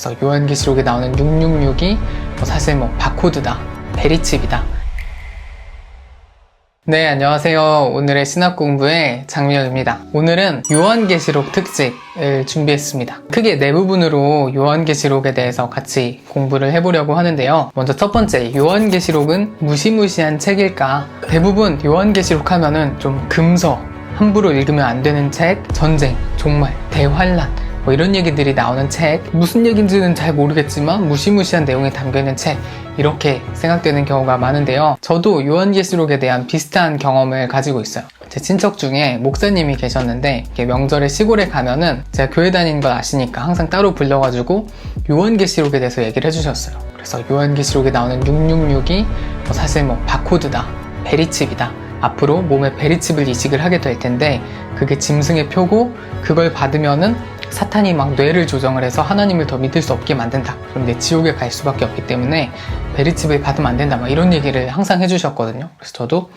그래서 요한계시록에 나오는 666이 사실 바코드다, 베리칩이다. 네, 안녕하세요. 오늘의 신학 공부의 장미혁입니다. 오늘은 요한계시록 특집을 준비했습니다. 크게 네 부분으로 요한계시록에 대해서 같이 공부를 해보려고 하는데요. 먼저 첫 번째, 요한계시록은 무시무시한 책일까? 대부분 요한계시록 하면은 좀 금서, 함부로 읽으면 안 되는 책, 전쟁, 종말, 대환란 이런 얘기들이 나오는 책, 무슨 얘기인지는 잘 모르겠지만 무시무시한 내용이 담겨있는 책, 이렇게 생각되는 경우가 많은데요. 저도 요한계시록에 대한 비슷한 경험을 가지고 있어요. 제 친척 중에 목사님이 계셨는데 명절에 시골에 가면은 제가 교회 다니는 걸 아시니까 항상 따로 불러가지고 요한계시록에 대해서 얘기를 해주셨어요. 그래서 요한계시록에 나오는 666이 사실 바코드다, 베리칩이다. 앞으로 몸에 베리칩을 이식을 하게 될 텐데 그게 짐승의 표고, 그걸 받으면은 사탄이 뇌를 조정을 해서 하나님을 더 믿을 수 없게 만든다. 그럼 이제 지옥에 갈 수밖에 없기 때문에 베리칩을 받으면 안 된다. 이런 얘기를 항상 해주셨거든요. 그래서 저도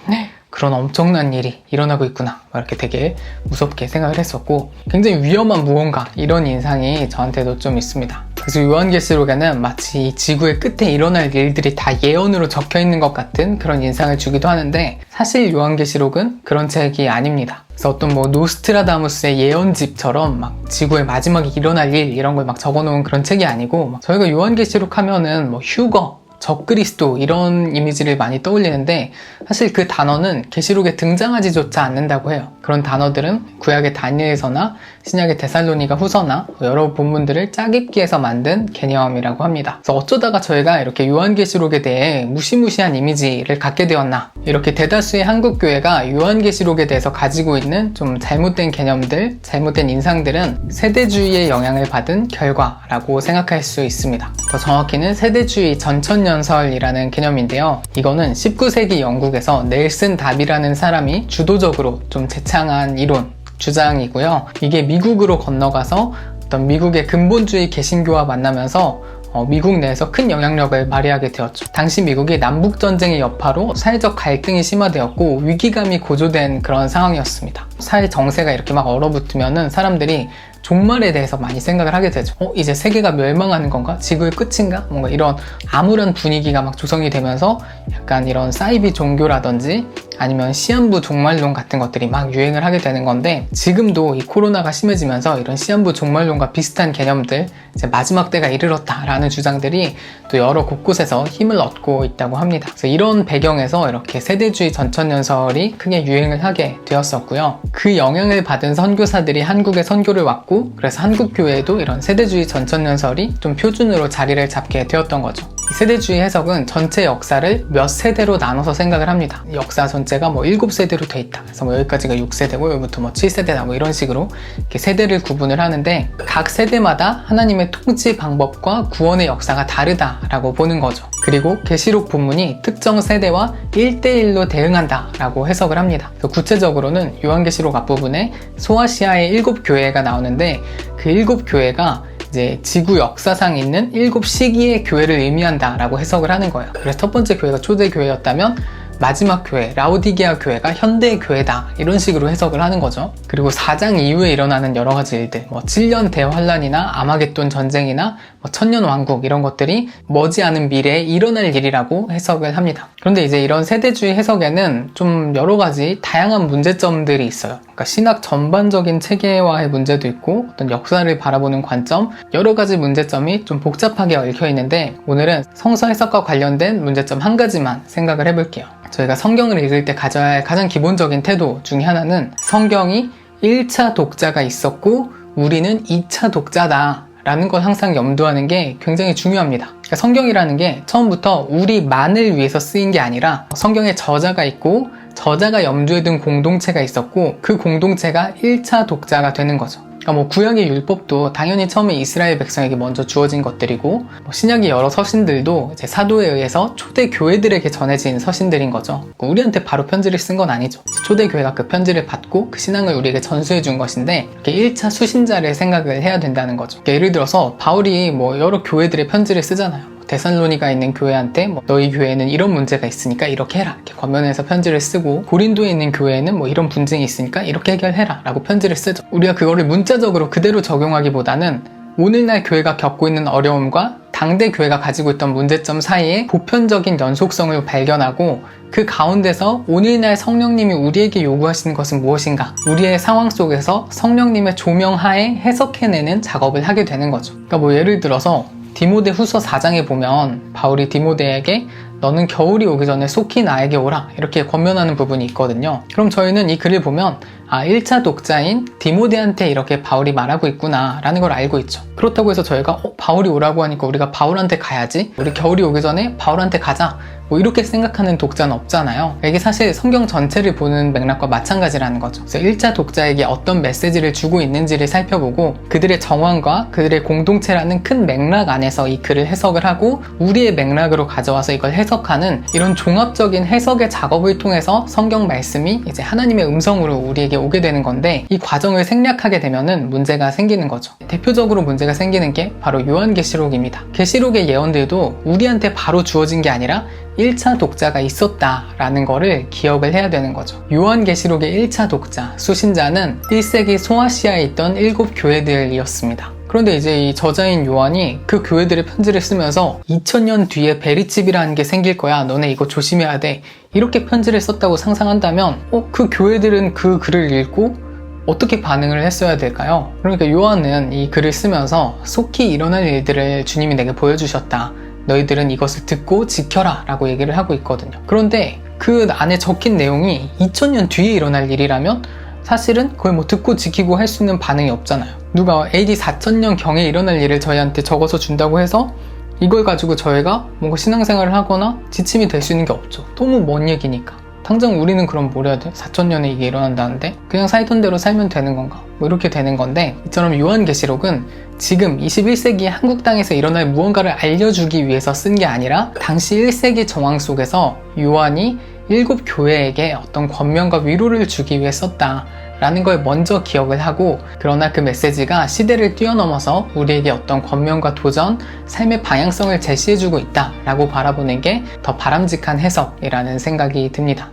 그런 엄청난 일이 일어나고 있구나, 이렇게 되게 무섭게 생각을 했었고, 굉장히 위험한 무언가, 이런 인상이 저한테도 좀 있습니다. 그래서 요한계시록에는 마치 이 지구의 끝에 일어날 일들이 다 예언으로 적혀 있는 것 같은 그런 인상을 주기도 하는데, 사실 요한계시록은 그런 책이 아닙니다. 그래서 어떤 노스트라다무스의 예언집처럼 지구의 마지막에 일어날 일, 이런 걸 적어놓은 그런 책이 아니고, 저희가 요한계시록 하면은 휴거, 적그리스도, 이런 이미지를 많이 떠올리는데 사실 그 단어는 계시록에 등장하지조차 않는다고 해요. 그런 단어들은 구약의 다니엘서나 신약의 데살로니가 후서나 여러 본문들을 짜깁기 해서 만든 개념이라고 합니다. 그래서 어쩌다가 저희가 이렇게 요한계시록에 대해 무시무시한 이미지를 갖게 되었나, 이렇게 대다수의 한국교회가 요한계시록에 대해서 가지고 있는 좀 잘못된 개념들, 잘못된 인상들은 세대주의의 영향을 받은 결과라고 생각할 수 있습니다. 더 정확히는 세대주의 전천년설이라는 개념인데요. 이거는 19세기 영국에서 넬슨 답이라는 사람이 주도적으로 좀 제창한 이론, 주장이고요. 이게 미국으로 건너가서 어떤 미국의 근본주의 개신교와 만나면서 미국 내에서 큰 영향력을 발휘하게 되었죠. 당시 미국이 남북전쟁의 여파로 사회적 갈등이 심화되었고 위기감이 고조된 그런 상황이었습니다. 사회 정세가 이렇게 얼어붙으면은 사람들이 종말에 대해서 많이 생각을 하게 되죠. 이제 세계가 멸망하는 건가? 지구의 끝인가? 뭔가 이런 암울한 분위기가 조성이 되면서 약간 이런 사이비 종교라든지 아니면 시한부 종말론 같은 것들이 유행을 하게 되는 건데, 지금도 이 코로나가 심해지면서 이런 시한부 종말론과 비슷한 개념들, 이제 마지막 때가 이르렀다라는 주장들이 또 여러 곳곳에서 힘을 얻고 있다고 합니다. 그래서 이런 배경에서 이렇게 세대주의 전천년설이 크게 유행을 하게 되었었고요. 그 영향을 받은 선교사들이 한국에 선교를 왔고, 그래서 한국교회에도 이런 세대주의 전천년설이 좀 표준으로 자리를 잡게 되었던 거죠. 이 세대주의 해석은 전체 역사를 몇 세대로 나눠서 생각을 합니다. 역사 전체가 7세대로 돼 있다. 그래서 여기까지가 6세대고 여기부터 7세대다, 이런 식으로 이렇게 세대를 구분을 하는데, 각 세대마다 하나님의 통치 방법과 구원의 역사가 다르다라고 보는 거죠. 그리고 계시록 본문이 특정 세대와 1대1로 대응한다라고 해석을 합니다. 구체적으로는 요한계시록 앞부분에 소아시아의 7교회가 나오는데, 그 7교회가 이제 지구 역사상 있는 7시기의 교회를 의미한다라고 해석을 하는 거예요. 그래서 첫 번째 교회가 초대 교회였다면 마지막 교회, 라오디게아 교회가 현대의 교회다, 이런 식으로 해석을 하는 거죠. 그리고 4장 이후에 일어나는 여러 가지 일들, 7년 대환란이나 아마겟돈 전쟁이나 천년 왕국, 이런 것들이 머지않은 미래에 일어날 일이라고 해석을 합니다. 그런데 이제 이런 세대주의 해석에는 좀 여러 가지 다양한 문제점들이 있어요. 그러니까 신학 전반적인 체계화의 문제도 있고, 어떤 역사를 바라보는 관점, 여러 가지 문제점이 좀 복잡하게 얽혀 있는데, 오늘은 성서 해석과 관련된 문제점 한 가지만 생각을 해볼게요. 저희가 성경을 읽을 때 가져야 할 가장 기본적인 태도 중에 하나는, 성경이 1차 독자가 있었고 우리는 2차 독자다 라는 걸 항상 염두하는 게 굉장히 중요합니다. 그러니까 성경이라는 게 처음부터 우리만을 위해서 쓰인 게 아니라 성경에 저자가 있고 저자가 염두에 둔 공동체가 있었고, 그 공동체가 1차 독자가 되는 거죠. 그러니까 구약의 율법도 당연히 처음에 이스라엘 백성에게 먼저 주어진 것들이고, 신약의 여러 서신들도 이제 사도에 의해서 초대 교회들에게 전해진 서신들인 거죠. 우리한테 바로 편지를 쓴 건 아니죠. 초대 교회가 그 편지를 받고 그 신앙을 우리에게 전수해 준 것인데, 이렇게 1차 수신자를 생각을 해야 된다는 거죠. 그러니까 예를 들어서 바울이 여러 교회들의 편지를 쓰잖아요. 데살로니가 있는 교회한테 너희 교회에는 이런 문제가 있으니까 이렇게 해라, 이렇게 권면해서 편지를 쓰고, 고린도에 있는 교회에는 이런 분쟁이 있으니까 이렇게 해결해라 라고 편지를 쓰죠. 우리가 그거를 문자적으로 그대로 적용하기보다는 오늘날 교회가 겪고 있는 어려움과 당대 교회가 가지고 있던 문제점 사이에 보편적인 연속성을 발견하고 그 가운데서 오늘날 성령님이 우리에게 요구하시는 것은 무엇인가, 우리의 상황 속에서 성령님의 조명하에 해석해내는 작업을 하게 되는 거죠. 그러니까 뭐 예를 들어서 디모데 후서 4장에 보면 바울이 디모데에게 너는 겨울이 오기 전에 속히 나에게 오라 이렇게 권면하는 부분이 있거든요. 그럼 저희는 이 글을 보면 1차 독자인 디모데한테 이렇게 바울이 말하고 있구나 라는 걸 알고 있죠. 그렇다고 해서 저희가 바울이 오라고 하니까 우리가 바울한테 가야지, 우리 겨울이 오기 전에 바울한테 가자, 뭐 이렇게 생각하는 독자는 없잖아요. 이게 사실 성경 전체를 보는 맥락과 마찬가지라는 거죠. 그래서 1차 독자에게 어떤 메시지를 주고 있는지를 살펴보고 그들의 정황과 그들의 공동체라는 큰 맥락 안에서 이 글을 해석을 하고 우리의 맥락으로 가져와서 이걸 해석하는 이런 종합적인 해석의 작업을 통해서 성경 말씀이 이제 하나님의 음성으로 우리에게 오게 되는 건데, 이 과정을 생략하게 되면은 문제가 생기는 거죠. 대표적으로 문제가 생기는 게 바로 요한계시록입니다. 계시록의 예언들도 우리한테 바로 주어진 게 아니라 1차 독자가 있었다라는 거를 기억을 해야 되는 거죠. 요한계시록의 1차 독자, 수신자는 1세기 소아시아에 있던 7교회들이었습니다. 그런데 이제 이 저자인 요한이 그 교회들의 편지를 쓰면서 2000년 뒤에 베리집이라는 게 생길 거야, 너네 이거 조심해야 돼, 이렇게 편지를 썼다고 상상한다면 그 교회들은 그 글을 읽고 어떻게 반응을 했어야 될까요? 그러니까 요한은 이 글을 쓰면서 속히 일어날 일들을 주님이 내게 보여주셨다, 너희들은 이것을 듣고 지켜라 라고 얘기를 하고 있거든요. 그런데 그 안에 적힌 내용이 2000년 뒤에 일어날 일이라면 사실은 거의 뭐 듣고 지키고 할 수 있는 반응이 없잖아요. 누가 AD 4000년 경에 일어날 일을 저희한테 적어서 준다고 해서 이걸 가지고 저희가 뭔가 신앙생활을 하거나 지침이 될 수 있는 게 없죠. 너무 먼 얘기니까. 당장 우리는 그럼 뭘 해야 돼? 4000년에 이게 일어난다는데 그냥 살던 대로 살면 되는 건가? 뭐 이렇게 되는 건데, 이처럼 요한계시록은 지금 21세기 한국 땅에서 일어날 무언가를 알려주기 위해서 쓴 게 아니라 당시 1세기 정황 속에서 요한이 7교회에게 어떤 권면과 위로를 주기 위해 썼다 라는 걸 먼저 기억을 하고, 그러나 그 메시지가 시대를 뛰어넘어서 우리에게 어떤 권면과 도전, 삶의 방향성을 제시해주고 있다 라고 바라보는 게 더 바람직한 해석이라는 생각이 듭니다.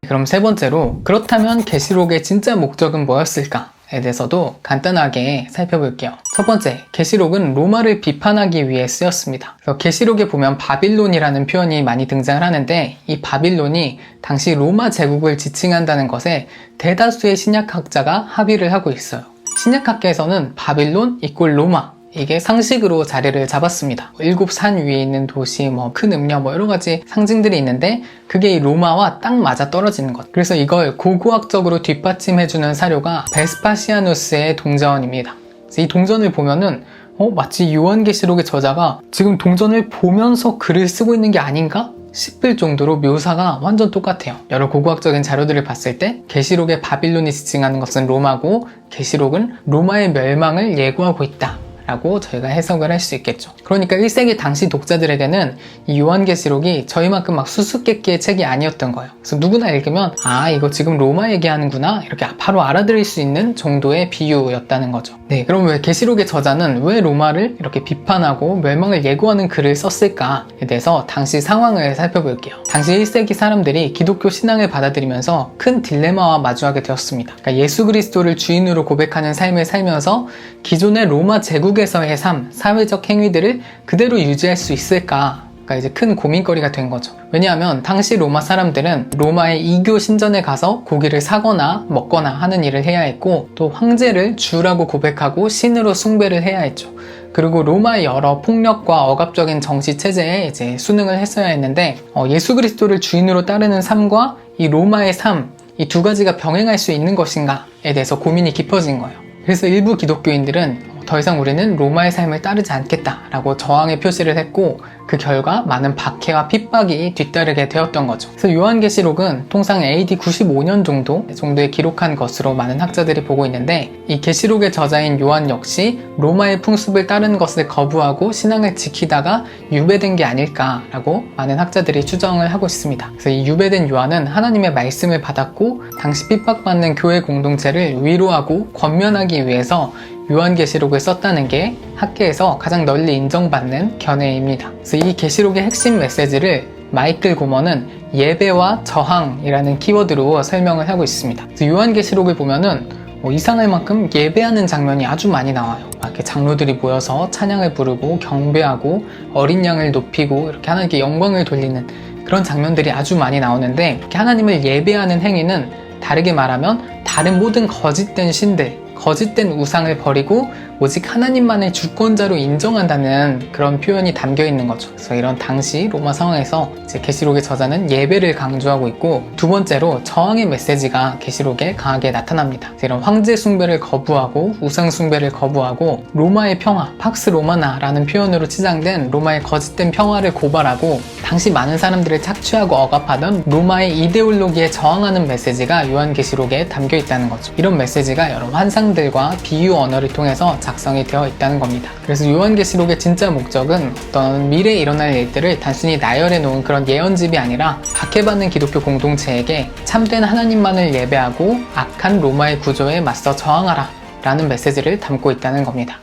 그럼 세 번째로, 그렇다면 계시록의 진짜 목적은 뭐였을까? 에 대해서도 간단하게 살펴볼게요. 첫 번째, 계시록은 로마를 비판하기 위해 쓰였습니다. 계시록에 보면 바빌론이라는 표현이 많이 등장을 하는데, 이 바빌론이 당시 로마 제국을 지칭한다는 것에 대다수의 신약학자가 합의를 하고 있어요. 신약학계에서는 바빌론 이꼴 로마, 이게 상식으로 자리를 잡았습니다. 7산 위에 있는 도시, 큰 음료, 여러 가지 상징들이 있는데 그게 이 로마와 딱 맞아 떨어지는 것. 그래서 이걸 고고학적으로 뒷받침해주는 사료가 베스파시아누스의 동전입니다. 이 동전을 보면은 마치 요한계시록의 저자가 지금 동전을 보면서 글을 쓰고 있는 게 아닌가 싶을 정도로 묘사가 완전 똑같아요. 여러 고고학적인 자료들을 봤을 때 계시록의 바빌론이 지칭하는 것은 로마고, 계시록은 로마의 멸망을 예고하고 있다 라고 저희가 해석을 할 수 있겠죠. 그러니까 1세기 당시 독자들에게는 이 요한계시록이 저희만큼 막 수수께끼의 책이 아니었던 거예요. 그래서 누구나 읽으면 이거 지금 로마 얘기하는구나 이렇게 바로 알아들을 수 있는 정도의 비유였다는 거죠. 네, 그럼 왜 계시록의 저자는 왜 로마를 이렇게 비판하고 멸망을 예고하는 글을 썼을까에 대해서 당시 상황을 살펴볼게요. 당시 1세기 사람들이 기독교 신앙을 받아들이면서 큰 딜레마와 마주하게 되었습니다. 그러니까 예수 그리스도를 주인으로 고백하는 삶을 살면서 기존의 로마 제국에서의 삶, 사회적 행위들을 그대로 유지할 수 있을까? 가 이제 큰 고민거리가 된 거죠. 왜냐하면 당시 로마 사람들은 로마의 이교 신전에 가서 고기를 사거나 먹거나 하는 일을 해야 했고, 또 황제를 주라고 고백하고 신으로 숭배를 해야 했죠. 그리고 로마의 여러 폭력과 억압적인 정치 체제에 이제 순응을 했어야 했는데, 예수 그리스도를 주인으로 따르는 삶과 이 로마의 삶, 이 두 가지가 병행할 수 있는 것인가에 대해서 고민이 깊어진 거예요. 그래서 일부 기독교인들은 더 이상 우리는 로마의 삶을 따르지 않겠다라고 저항의 표시를 했고, 그 결과 많은 박해와 핍박이 뒤따르게 되었던 거죠. 그래서 요한계시록은 통상 AD 95년 정도에 기록한 것으로 많은 학자들이 보고 있는데, 이 계시록의 저자인 요한 역시 로마의 풍습을 따르는 것을 거부하고 신앙을 지키다가 유배된 게 아닐까라고 많은 학자들이 추정을 하고 있습니다. 그래서 이 유배된 요한은 하나님의 말씀을 받았고 당시 핍박받는 교회 공동체를 위로하고 권면하기 위해서 요한계시록을 썼다는 게 학계에서 가장 널리 인정받는 견해입니다. 그래서 이 계시록의 핵심 메시지를 마이클 고먼은 예배와 저항이라는 키워드로 설명을 하고 있습니다. 그래서 요한계시록을 보면은 이상할 만큼 예배하는 장면이 아주 많이 나와요. 이렇게 장로들이 모여서 찬양을 부르고 경배하고 어린 양을 높이고 이렇게 하나님께 영광을 돌리는 그런 장면들이 아주 많이 나오는데, 이렇게 하나님을 예배하는 행위는 다르게 말하면 다른 모든 거짓된 신들, 거짓된 우상을 버리고 오직 하나님만을 주권자로 인정한다는 그런 표현이 담겨 있는 거죠. 그래서 이런 당시 로마 상황에서 이제 계시록의 저자는 예배를 강조하고 있고, 두 번째로 저항의 메시지가 계시록에 강하게 나타납니다. 이런 황제 숭배를 거부하고 우상 숭배를 거부하고 로마의 평화, 팍스 로마나라는 표현으로 치장된 로마의 거짓된 평화를 고발하고, 당시 많은 사람들을 착취하고 억압하던 로마의 이데올로기에 저항하는 메시지가 요한계시록에 담겨 있다는 거죠. 이런 메시지가 여러 환상들과 비유 언어를 통해서 작성이 되어 있다는 겁니다. 그래서 요한계시록의 진짜 목적은 어떤 미래에 일어날 일들을 단순히 나열해 놓은 그런 예언집이 아니라 박해받는 기독교 공동체에게 참된 하나님만을 예배하고 악한 로마의 구조에 맞서 저항하라 라는 메시지를 담고 있다는 겁니다.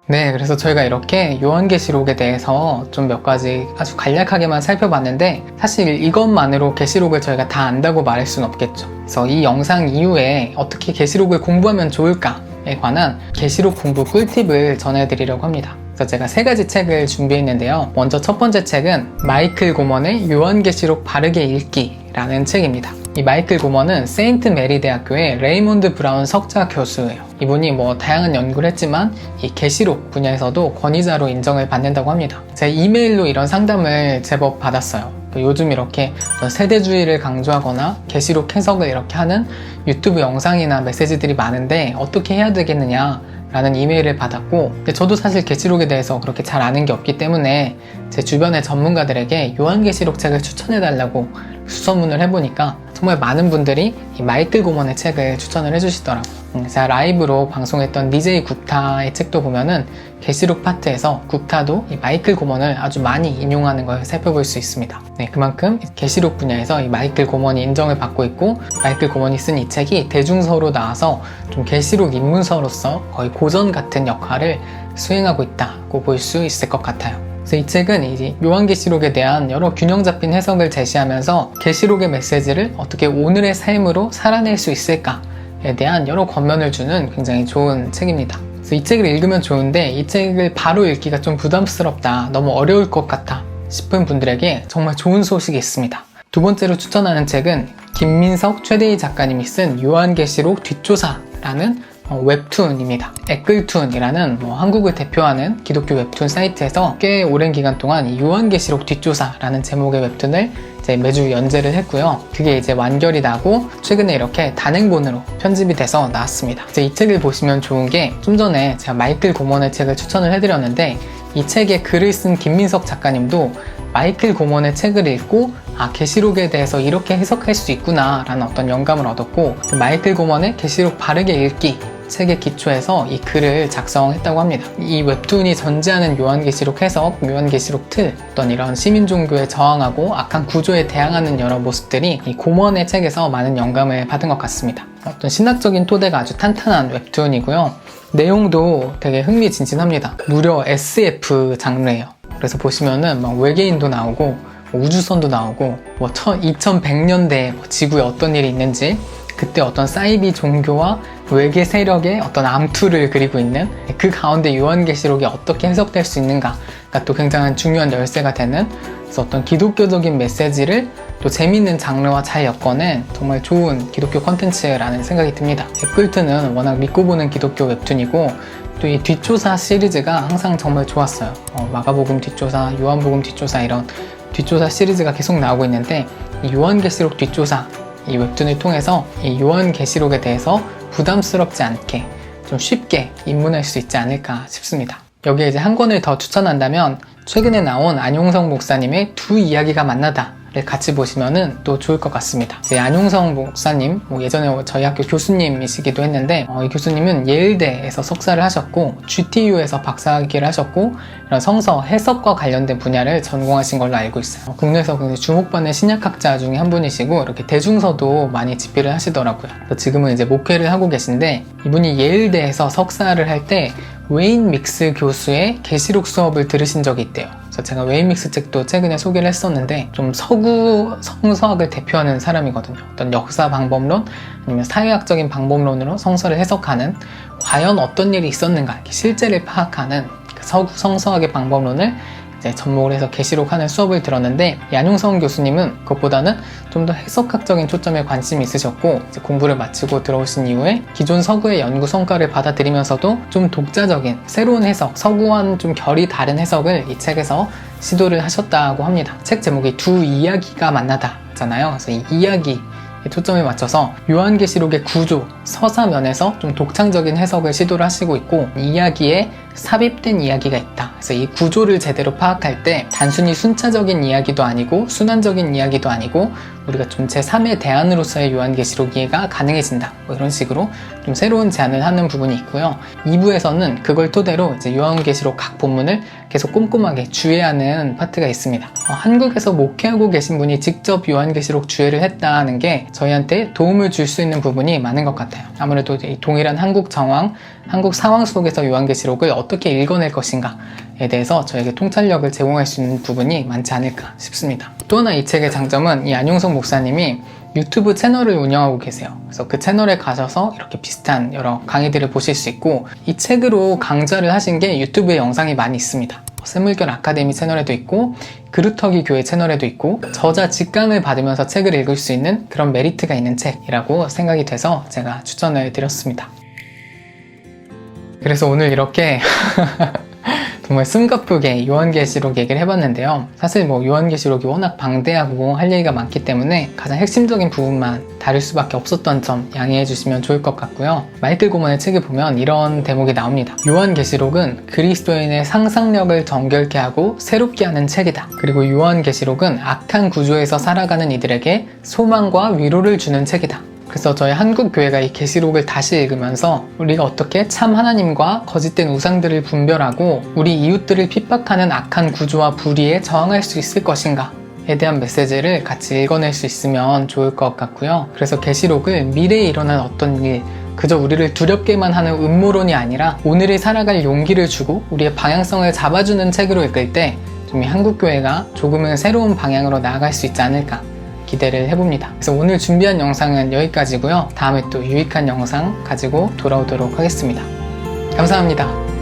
네, 그래서 저희가 이렇게 요한계시록에 대해서 좀 몇 가지 아주 간략하게만 살펴봤는데, 사실 이것만으로 계시록을 저희가 다 안다고 말할 수는 없겠죠. 그래서 이 영상 이후에 어떻게 계시록을 공부하면 좋을까에 관한 계시록 공부 꿀팁을 전해드리려고 합니다. 그래서 제가 3가지 책을 준비했는데요. 먼저 첫 번째 책은 마이클 고먼의 요한계시록 바르게 읽기라는 책입니다. 이 마이클 고먼은 세인트 메리 대학교의 레이몬드 브라운 석좌 교수예요. 이분이 다양한 연구를 했지만 이 계시록 분야에서도 권위자로 인정을 받는다고 합니다. 제가 이메일로 이런 상담을 제법 받았어요. 요즘 이렇게 세대주의를 강조하거나 계시록 해석을 이렇게 하는 유튜브 영상이나 메시지들이 많은데 어떻게 해야 되겠느냐 라는 이메일을 받았고, 근데 저도 사실 계시록에 대해서 그렇게 잘 아는 게 없기 때문에 제 주변의 전문가들에게 요한계시록 책을 추천해달라고 수소문을 해보니까 정말 많은 분들이 이 마이클 고먼의 책을 추천을 해주시더라고요. 제가 라이브로 방송했던 DJ 굽타의 책도 보면은 계시록 파트에서 굽타도 이 마이클 고먼을 아주 많이 인용하는 걸 살펴볼 수 있습니다. 네, 그만큼 계시록 분야에서 이 마이클 고먼이 인정을 받고 있고, 마이클 고먼이 쓴 이 책이 대중서로 나와서 좀 계시록 입문서로서 거의 고전 같은 역할을 수행하고 있다고 볼 수 있을 것 같아요. 그래서 이 책은 이제 요한계시록에 대한 여러 균형 잡힌 해석을 제시하면서 계시록의 메시지를 어떻게 오늘의 삶으로 살아낼 수 있을까에 대한 여러 권면을 주는 굉장히 좋은 책입니다. 그래서 이 책을 읽으면 좋은데 이 책을 바로 읽기가 좀 부담스럽다, 너무 어려울 것 같아 싶은 분들에게 정말 좋은 소식이 있습니다. 두 번째로 추천하는 책은 김민석 최대희 작가님이 쓴 요한계시록 뒷조사라는 웹툰입니다. 에끌툰이라는 한국을 대표하는 기독교 웹툰 사이트에서 꽤 오랜 기간 동안 이 요한계시록 뒷조사라는 제목의 웹툰을 이제 매주 연재를 했고요. 그게 이제 완결이 나고 최근에 이렇게 단행본으로 편집이 돼서 나왔습니다. 이제 이 책을 보시면 좋은 게, 좀 전에 제가 마이클 고먼의 책을 추천을 해드렸는데 이 책에 글을 쓴 김민석 작가님도 마이클 고먼의 책을 읽고 계시록에 대해서 이렇게 해석할 수 있구나 라는 어떤 영감을 얻었고, 마이클 고먼의 계시록 바르게 읽기 책의 기초에서 이 글을 작성했다고 합니다. 이 웹툰이 전제하는 요한계시록 해석, 요한계시록 틀, 어떤 이런 시민종교에 저항하고 악한 구조에 대항하는 여러 모습들이 이 고먼의 책에서 많은 영감을 받은 것 같습니다. 어떤 신학적인 토대가 아주 탄탄한 웹툰이고요. 내용도 되게 흥미진진합니다. 무려 SF 장르예요. 그래서 보시면은 외계인도 나오고 우주선도 나오고 2100년대 지구에 어떤 일이 있는지, 그때 어떤 사이비 종교와 외계 세력의 어떤 암투를 그리고 있는 그 가운데 요한계시록이 어떻게 해석될 수 있는가가 또 굉장히 중요한 열쇠가 되는, 그래서 어떤 기독교적인 메시지를 또 재미있는 장르와 잘 엮어낸 정말 좋은 기독교 콘텐츠라는 생각이 듭니다. 에끌튼은 워낙 믿고 보는 기독교 웹툰이고, 또 이 뒷조사 시리즈가 항상 정말 좋았어요. 마가복음 뒷조사, 요한복음 뒷조사, 이런 뒷조사 시리즈가 계속 나오고 있는데, 이 요한계시록 뒷조사 이 웹툰을 통해서 이 요한계시록에 대해서 부담스럽지 않게 좀 쉽게 입문할 수 있지 않을까 싶습니다. 여기에 이제 한 권을 더 추천한다면 최근에 나온 안용성 목사님의 두 이야기가 만나다 를 같이 보시면은 또 좋을 것 같습니다. 이제 안용성 목사님, 예전에 저희 학교 교수님이시기도 했는데, 이 교수님은 예일대에서 석사를 하셨고 GTU에서 박사학위를 하셨고, 이런 성서 해석과 관련된 분야를 전공하신 걸로 알고 있어요. 국내에서 굉장히 주목받는 신약학자 중에 한 분이시고, 이렇게 대중서도 많이 집필을 하시더라고요. 지금은 이제 목회를 하고 계신데, 이분이 예일대에서 석사를 할 때 웨인 믹스 교수의 계시록 수업을 들으신 적이 있대요. 그래서 제가 웨이믹스 책도 최근에 소개를 했었는데 좀 서구 성서학을 대표하는 사람이거든요. 어떤 역사 방법론 아니면 사회학적인 방법론으로 성서를 해석하는 과연 어떤 일이 있었는가 실제를 파악하는 그 서구 성서학의 방법론을 접목을 해서 계시록 하는 수업을 들었는데 안용성 교수님은 그것보다는 좀 더 해석학적인 초점에 관심이 있으셨고 공부를 마치고 들어오신 이후에 기존 서구의 연구 성과를 받아들이면서도 좀 독자적인 새로운 해석, 서구와는 좀 결이 다른 해석을 이 책에서 시도를 하셨다고 합니다. 책 제목이 두 이야기가 만나다잖아요. 그래서 이 이야기 초점에 맞춰서 요한계시록의 구조, 서사 면에서 좀 독창적인 해석을 시도를 하시고 있고 이 이야기에 삽입된 이야기가 있다. 그래서 이 구조를 제대로 파악할 때 단순히 순차적인 이야기도 아니고 순환적인 이야기도 아니고 우리가 좀 제3의 대안으로서의 요한계시록 이해가 가능해진다. 뭐 이런 식으로 좀 새로운 제안을 하는 부분이 있고요. 2부에서는 그걸 토대로 이제 요한계시록 각 본문을 계속 꼼꼼하게 주해하는 파트가 있습니다. 한국에서 목회하고 계신 분이 직접 요한계시록 주해를 했다는 게 저희한테 도움을 줄 수 있는 부분이 많은 것 같아요. 아무래도 이 동일한 한국 정황, 한국 상황 속에서 요한계시록을 어떻게 읽어낼 것인가에 대해서 저에게 통찰력을 제공할 수 있는 부분이 많지 않을까 싶습니다. 또 하나 이 책의 장점은 이 안용성 목사님이 유튜브 채널을 운영하고 계세요. 그래서 그 채널에 가셔서 이렇게 비슷한 여러 강의들을 보실 수 있고 이 책으로 강좌를 하신 게 유튜브에 영상이 많이 있습니다. 샘물결 아카데미 채널에도 있고 그루터기 교회 채널에도 있고 저자 직강을 받으면서 책을 읽을 수 있는 그런 메리트가 있는 책이라고 생각이 돼서 제가 추천을 드렸습니다. 그래서 오늘 이렇게 정말 숨가쁘게 요한계시록 얘기를 해봤는데요. 사실 요한계시록이 워낙 방대하고 할 얘기가 많기 때문에 가장 핵심적인 부분만 다룰 수밖에 없었던 점 양해해 주시면 좋을 것 같고요. 마이클 고먼의 책을 보면 이런 대목이 나옵니다. 요한계시록은 그리스도인의 상상력을 정결케 하고 새롭게 하는 책이다. 그리고 요한계시록은 악한 구조에서 살아가는 이들에게 소망과 위로를 주는 책이다. 그래서 저희 한국교회가 이 계시록을 다시 읽으면서 우리가 어떻게 참 하나님과 거짓된 우상들을 분별하고 우리 이웃들을 핍박하는 악한 구조와 불의에 저항할 수 있을 것인가에 대한 메시지를 같이 읽어낼 수 있으면 좋을 것 같고요. 그래서 계시록을 미래에 일어날 어떤 일, 그저 우리를 두렵게만 하는 음모론이 아니라 오늘을 살아갈 용기를 주고 우리의 방향성을 잡아주는 책으로 읽을 때 좀 이 한국교회가 조금은 새로운 방향으로 나아갈 수 있지 않을까 기대를 해봅니다. 그래서 오늘 준비한 영상은 여기까지고요. 다음에 또 유익한 영상 가지고 돌아오도록 하겠습니다. 감사합니다.